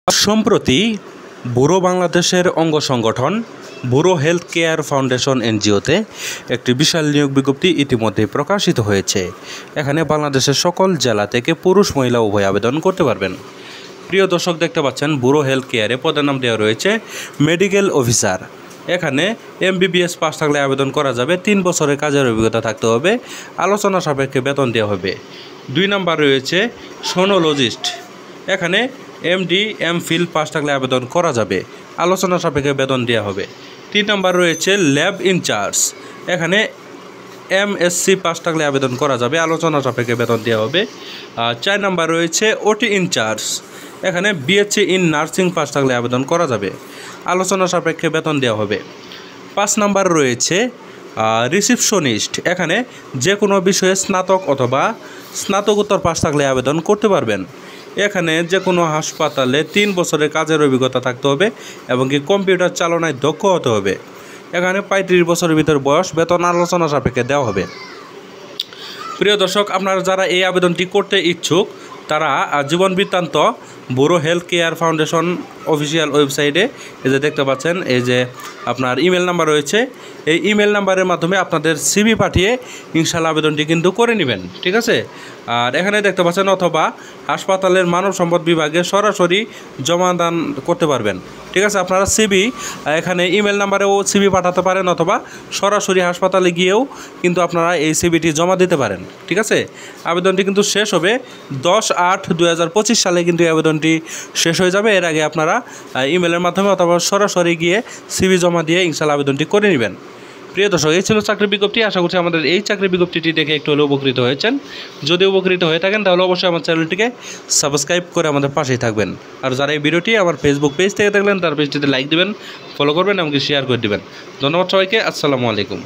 সম্প্রতি ব্যুরো বাংলাদেশের অঙ্গ সংগঠন ব্যুরো হেলথ কেয়ার ফাউন্ডেশন এনজিওতে একটি বিশাল নিয়োগ বিজ্ঞপ্তি ইতিমধ্যে প্রকাশিত হয়েছে। এখানে বাংলাদেশের সকল জেলা থেকে পুরুষ মহিলা উভয় আবেদন করতে পারবেন। প্রিয় দর্শক, দেখতে পাচ্ছেন ব্যুরো হেলথ কেয়ারে পদের নাম দেওয়া রয়েছে মেডিকেল অফিসার। এখানে MBBS পাস থাকলে আবেদন করা যাবে। 3 বছরের কাজের অভিজ্ঞতা থাকতে হবে। আলোচনা সাপেক্ষে বেতন দেওয়া হবে। 2 নাম্বার রয়েছে সোনোলজিস্ট। এখানে MD MPhil পাস থাকলে আবেদন করা যাবে। আলোচনা সাপেক্ষে বেতন দেওয়া হবে। 3 নাম্বার রয়েছে ল্যাব ইনচার্জ। এখানে MSc পাস থাকলে আবেদন করা যাবে। আলোচনা সাপেক্ষে বেতন দেওয়া হবে। 4 নাম্বার রয়েছে OT ইনচার্জ। এখানে BSc ইন নার্সিং পাস থাকলে আবেদন করা যাবে। আলোচনা সাপেক্ষে বেতন দেওয়া হবে। 5 নাম্বার রয়েছে রিসিপশনিস্ট। এখানে যে কোনো বিষয়ে স্নাতক অথবা স্নাতকোত্তর পাস থাকলে আবেদন করতে পারবেন। এখানে যে কোনো হাসপাতালে 3 বছরের কাজের অভিজ্ঞতা থাকতে হবে এবং কি কম্পিউটার চালনায় দক্ষ হতে হবে। এখানে 35 বছরের ভিতর বয়স। বেতন আলোচনা সাপেক্ষে দেওয়া হবে। প্রিয় দর্শক, আপনারা যারা এই আবেদনটি করতে ইচ্ছুক তারা জীবন বৃত্তান্ত bureau health care foundation official ওয়েবসাইটে এই যে দেখতে পাচ্ছেন, এই যে আপনার ইমেল নাম্বার রয়েছে, এই ইমেল নাম্বারের মাধ্যমে আপনাদের CV পাঠিয়ে ইনশাআল্লাহ আবেদনটি কিন্তু করে নেবেন। ঠিক আছে। আর এখানে দেখতে পাচ্ছেন অথবা হাসপাতালের মানব সম্পদ বিভাগে সরাসরি জমাদান করতে পারবেন। ঠিক আছে। আপনারা CV এখানে ইমেল নাম্বারেও CV পাঠাতে পারেন অথবা সরাসরি হাসপাতালে গিয়েও কিন্তু আপনারা এই CVটি জমা দিতে পারেন। ঠিক আছে। আবেদনটি কিন্তু শেষ হবে 10/8/2025 সালে কিন্তু এই আবেদনটি শেষ হয়ে যাবে। এর আগে আপনারা ইমেলের মাধ্যমে অথবা সরাসরি গিয়ে CV জমা দিয়ে ইনশাআল্লাহ আবেদনটি করে নেবেন। প্রিয় দর্শক, এই ছিল চাকরি বিজ্ঞপ্তি। আশা করছি আমাদের এই চাকরি বিজ্ঞপ্তিটি দেখে একটু হলেও উপকৃত হয়েছেন। যদি উপকৃত হয়ে থাকেন তাহলে অবশ্যই আমার চ্যানেলটিকে সাবস্ক্রাইব করে আমাদের পাশেই থাকবেন। আর যারা এই ভিডিওটি আমার ফেসবুক পেজ থেকে দেখলেন তার পেজটিতে লাইক দিবেন, ফলো করবেন এমনকি শেয়ার করে দিবেন। ধন্যবাদ সবাইকে। আসসালামু আলাইকুম।